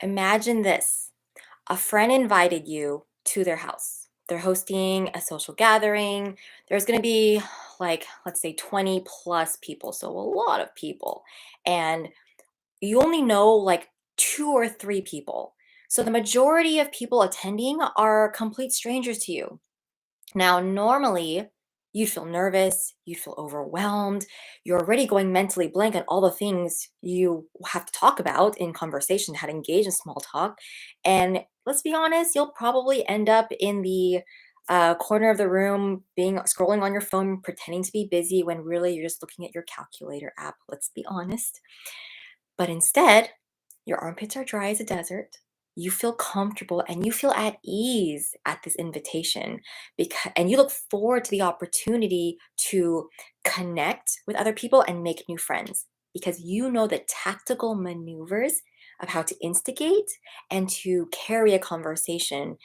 Imagine this. A friend invited you to their house. They're hosting a social gathering. There's going to be like, let's say 20 plus people, so a lot of people. And you only know like two or three people. So the majority of people attending are complete strangers to you. Now, normally, you'd feel nervous, you'd feel overwhelmed. You're already going mentally blank on all the things you have to talk about in conversation, how to engage in small talk. And let's be honest, you'll probably end up in the corner of the room, being scrolling on your phone, pretending to be busy when really you're just looking at your calculator app. Let's be honest. But instead, your armpits are dry as a desert. You feel comfortable and you feel at ease at this invitation and you look forward to the opportunity to connect with other people and make new friends because you know the tactical maneuvers of how to instigate and to carry a conversation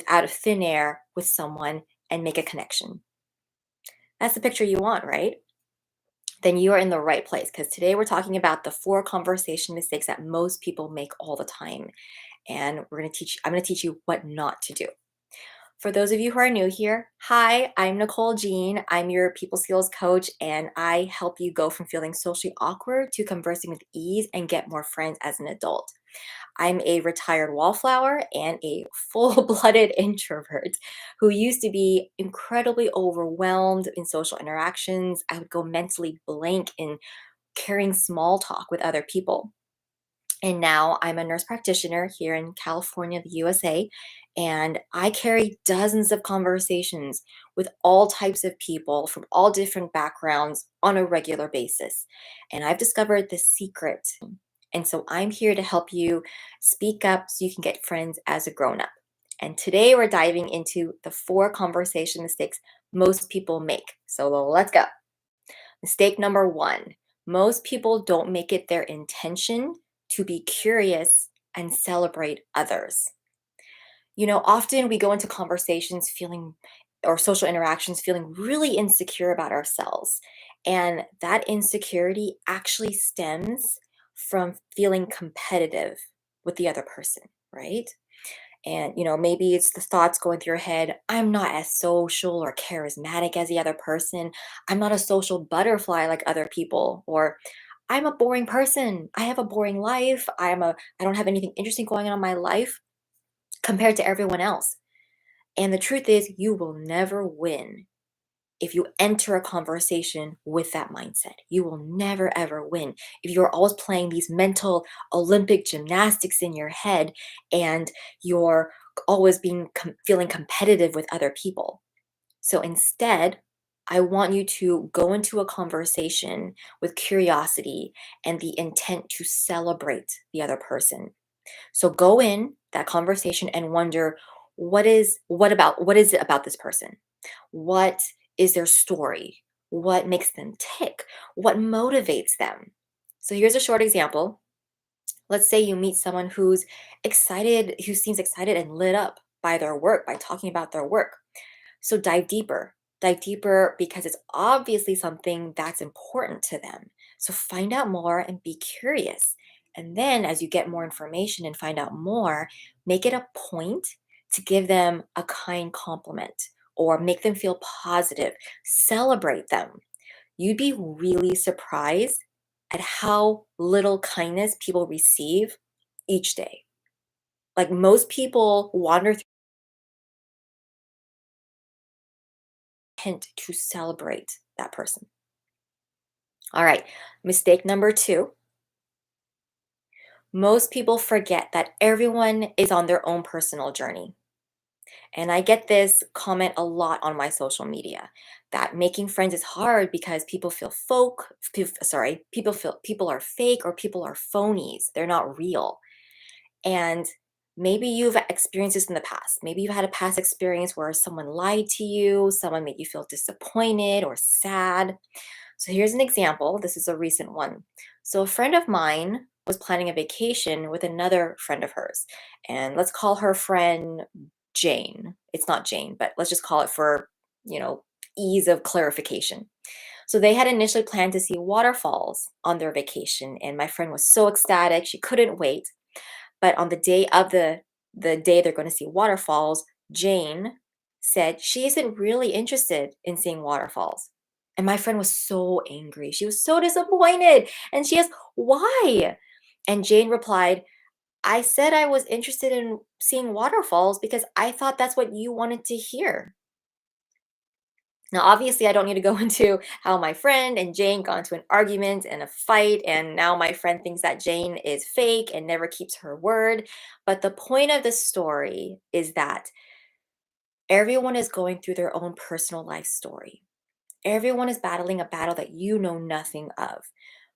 out of thin air with someone and make a connection. That's the picture you want, right? Then you are in the right place because today we're talking about the four conversation mistakes that most people make all the time. And I'm going to teach you what not to do. For those of you who are new here, hi, I'm Nicole Jean. I'm your people skills coach, and I help you go from feeling socially awkward to conversing with ease and get more friends as an adult. I'm a retired wallflower and a full blooded introvert who used to be incredibly overwhelmed in social interactions. I would go mentally blank in carrying small talk with other people. And now I'm a nurse practitioner here in California, the USA, and I carry dozens of conversations with all types of people from all different backgrounds on a regular basis. And I've discovered the secret. And so I'm here to help you speak up so you can get friends as a grown up. And today we're diving into the four conversation mistakes most people make. So let's go. Mistake number one, most people don't make it their intention to be curious and celebrate others. Often we go into conversations feeling or social interactions feeling really insecure about ourselves. And that insecurity actually stems from feeling competitive with the other person, right? And, maybe it's the thoughts going through your head, I'm not as social or charismatic as the other person. I'm not a social butterfly like other people. Or I'm a boring person. I have a boring life. I don't have anything interesting going on in my life compared to everyone else. And the truth is, you will never win if you enter a conversation with that mindset. You will never ever win if you're always playing these mental Olympic gymnastics in your head and you're always feeling competitive with other people. So instead, I want you to go into a conversation with curiosity and the intent to celebrate the other person. So go in that conversation and wonder what is it about this person? What is their story? What makes them tick? What motivates them? So here's a short example. Let's say you meet someone who seems excited and lit up by their work, by talking about their work. So dive deeper. Dive deeper because it's obviously something that's important to them. So find out more and be curious. And then as you get more information and find out more, make it a point to give them a kind compliment or make them feel positive. Celebrate them. You'd be really surprised at how little kindness people receive each day. Like most people wander through hint to celebrate that person. All right, mistake number two. Most people forget that everyone is on their own personal journey. And I get this comment a lot on my social media that making friends is hard because people are fake or people are phonies. They're not real. And maybe you've experienced this in the past. Maybe you've had a past experience where someone lied to you, someone made you feel disappointed or sad. So here's an example. This is a recent one. So a friend of mine was planning a vacation with another friend of hers. And let's call her friend Jane. It's not Jane, but let's just call it for, you know, ease of clarification. So they had initially planned to see waterfalls on their vacation, and my friend was so ecstatic, she couldn't wait. But on the day of the day they're going to see waterfalls, Jane said she isn't really interested in seeing waterfalls. And my friend was so angry. She was so disappointed. And she asked, "Why?" And Jane replied, "I said I was interested in seeing waterfalls because I thought that's what you wanted to hear." Now, obviously, I don't need to go into how my friend and Jane got into an argument and a fight, and now my friend thinks that Jane is fake and never keeps her word. But the point of the story is that everyone is going through their own personal life story. Everyone is battling a battle that you know nothing of.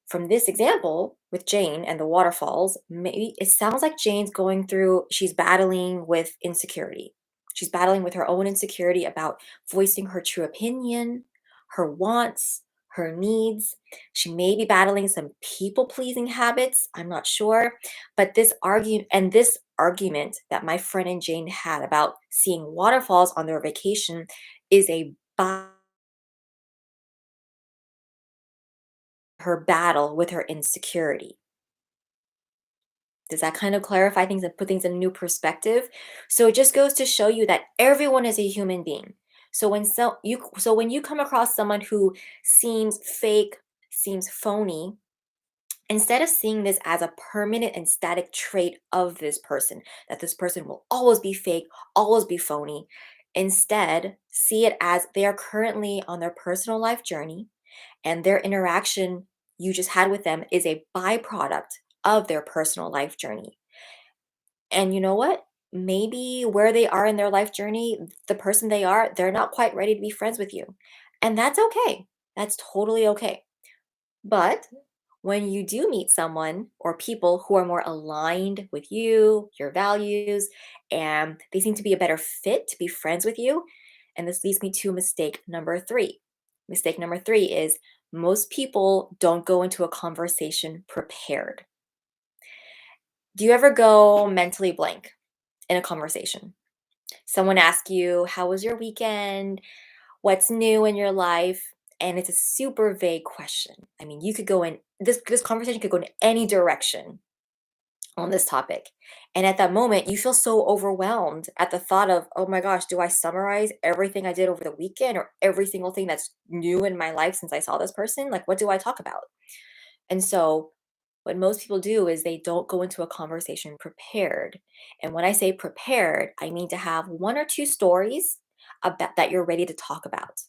From this example with Jane and the waterfalls, maybe it sounds like she's battling with insecurity. She's battling with her own insecurity about voicing her true opinion, her wants, her needs. She may be battling some people pleasing habits. I'm not sure. But this argument that my friend and Jane had about seeing waterfalls on their vacation is a her battle with her insecurity. Does that kind of clarify things and put things in a new perspective? So it just goes to show you that everyone is a human being. So when you come across someone who seems fake, seems phony, instead of seeing this as a permanent and static trait of this person, that this person will always be fake, always be phony, instead see it as they are currently on their personal life journey and their interaction you just had with them is a byproduct of their personal life journey. And you know what? Maybe where they are in their life journey, the person they are, they're not quite ready to be friends with you. And that's okay. That's totally okay. But when you do meet someone or people who are more aligned with you, your values, and they seem to be a better fit to be friends with you, and this leads me to mistake number three. Mistake number three is most people don't go into a conversation prepared. Do you ever go mentally blank in a conversation? Someone asks you, "How was your weekend? What's new in your life?" And it's a super vague question. I mean, you could go in this conversation could go in any direction on this topic. And at that moment, you feel so overwhelmed at the thought of, "Oh my gosh, do I summarize everything I did over the weekend or every single thing that's new in my life since I saw this person? Like, what do I talk about?" And so, what most people do is they don't go into a conversation prepared. And when I say prepared, I mean to have one or two stories about that you're ready to talk about.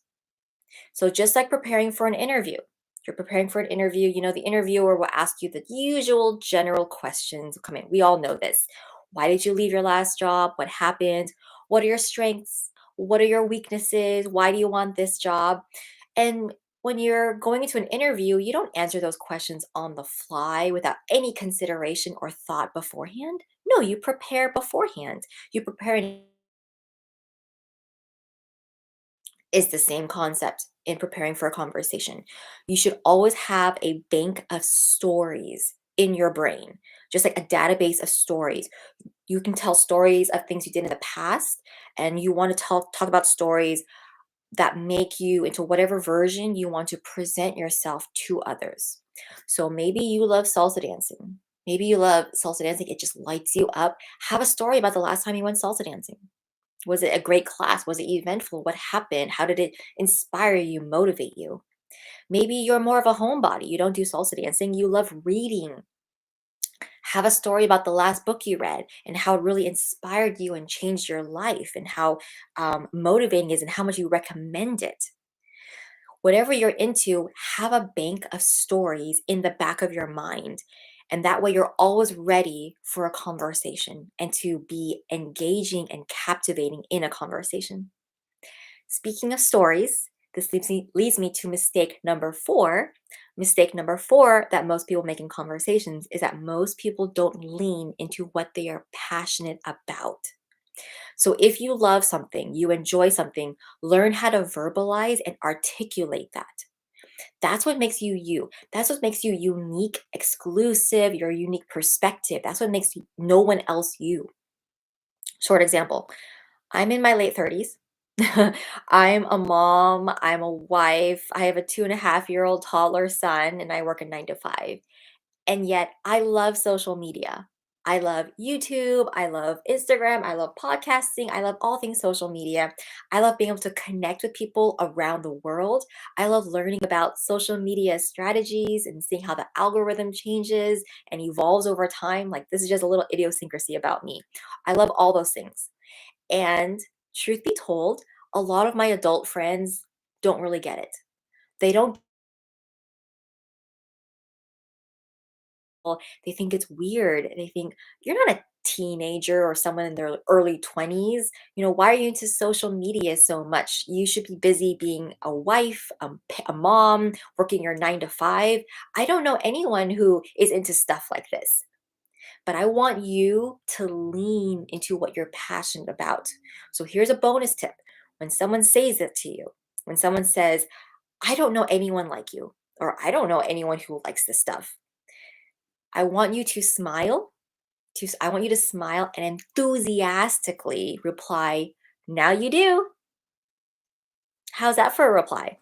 So just like preparing for an interview, you're preparing for an interview, the interviewer will ask you the usual general questions. Come in, we all know this. Why did you leave your last job? What happened? What are your strengths? What are your weaknesses? Why do you want this job? And when you're going into an interview, you don't answer those questions on the fly without any consideration or thought beforehand. No, you prepare beforehand. You prepare is the same concept in preparing for a conversation. You should always have a bank of stories in your brain, just like a database of stories. You can tell stories of things you did in the past, and you want to talk about stories that make you into whatever version you want to present yourself to others. So maybe you love salsa dancing. Maybe you love salsa dancing, it just lights you up. Have a story about the last time you went salsa dancing. Was it a great class? Was it eventful? What happened? How did it inspire you, motivate you? Maybe you're more of a homebody. You don't do salsa dancing. You love reading. Have a story about the last book you read and how it really inspired you and changed your life and how motivating it is and how much you recommend it. Whatever you're into, have a bank of stories in the back of your mind. And that way, you're always ready for a conversation and to be engaging and captivating in a conversation. Speaking of stories, this leads me to mistake number four. Mistake number four that most people make in conversations is that most people don't lean into what they are passionate about. So if you love something, you enjoy something, learn how to verbalize and articulate that. That's what makes you you. That's what makes you unique, exclusive, your unique perspective. That's what makes no one else you. Short example, I'm in my late 30s. I'm a mom, I'm a wife, I have a 2.5-year-old toddler son, and I work a 9 to 5. And yet I love social media. I love YouTube. I love Instagram. I love podcasting. I love all things social media. I love being able to connect with people around the world. I love learning about social media strategies and seeing how the algorithm changes and evolves over time. Like, this is just a little idiosyncrasy about me. I love all those things. And truth be told, a lot of my adult friends don't really get it. They don't They think it's weird. They think, "You're not a teenager or someone in their early 20s. Why are you into social media so much? You should be busy being a wife, a mom, working your 9 to 5." I don't know anyone who is into stuff like this, but I want you to lean into what you're passionate about. So here's a bonus tip. When someone says it to you, when someone says, "I don't know anyone like you," or "I don't know anyone who likes this stuff," I want you to smile. I want you to smile and enthusiastically reply, "Now you do." How's that for a reply?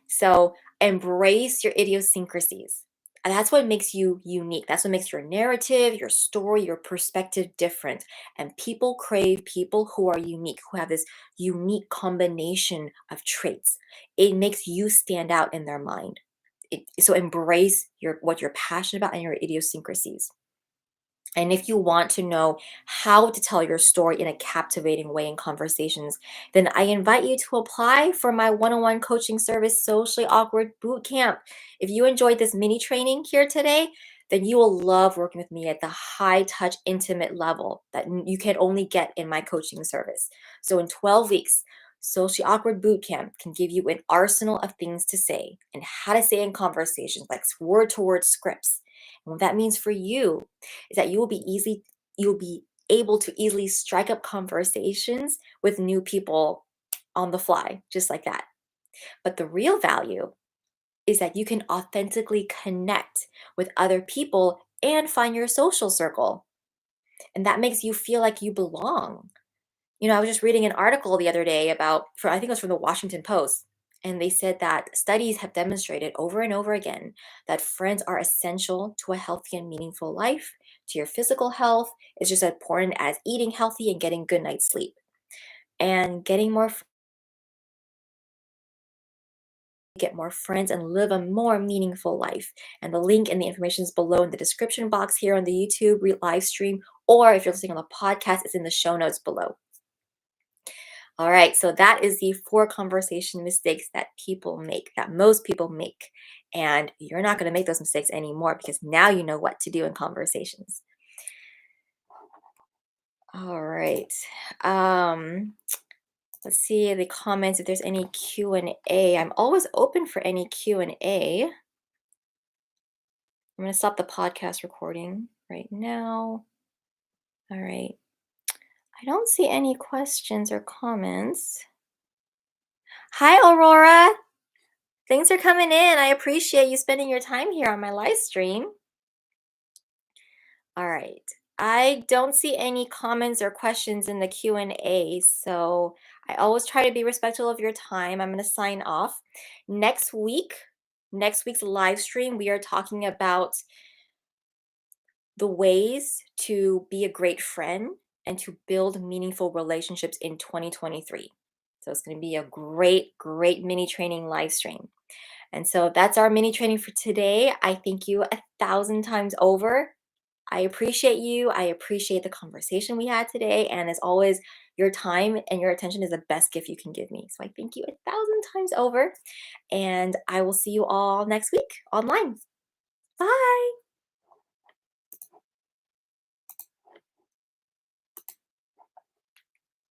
So embrace your idiosyncrasies. And that's what makes you unique. That's what makes your narrative, your story, your perspective different. And people crave people who are unique, who have this unique combination of traits. It makes you stand out in their mind. So embrace what you're passionate about and your idiosyncrasies. And if you want to know how to tell your story in a captivating way in conversations, then I invite you to apply for my one on one coaching service, Socially Awkward Bootcamp. If you enjoyed this mini training here today, then you will love working with me at the high touch, intimate level that you can only get in my coaching service. So, in 12 weeks, Socially Awkward Bootcamp can give you an arsenal of things to say and how to say in conversations, like word to word scripts. And what that means for you is that you'll be able to easily strike up conversations with new people on the fly, just like that. But the real value is that you can authentically connect with other people and find your social circle. And that makes you feel like you belong. I was just reading an article the other day I think it was from the Washington Post, and they said that studies have demonstrated over and over again that friends are essential to a healthy and meaningful life, to your physical health. It's just as important as eating healthy and getting good night's sleep. And get more friends and live a more meaningful life. And the link and the information is below in the description box here on the YouTube live stream, or if you're listening on the podcast, it's in the show notes below. All right, so that is the 4 conversation mistakes that people make, that most people make. And you're not going to make those mistakes anymore because now you know what to do in conversations. All right. Um, let's see the comments if there's any Q&A. I'm always open for any Q&A. I'm going to stop the podcast recording right now. All right. I don't see any questions or comments. Hi, Aurora. Thanks for coming in. I appreciate you spending your time here on my live stream. All right. I don't see any comments or questions in the Q&A, so I always try to be respectful of your time. I'm going to sign off. Next week's live stream, we are talking about the ways to be a great friend and to build meaningful relationships in 2023. So it's going to be a great, great mini training live stream. And so that's our mini training for today. I thank you 1,000 times over. I appreciate you. I appreciate the conversation we had today. And as always, your time and your attention is the best gift you can give me. So I thank you 1,000 times over. And I will see you all next week online. Bye.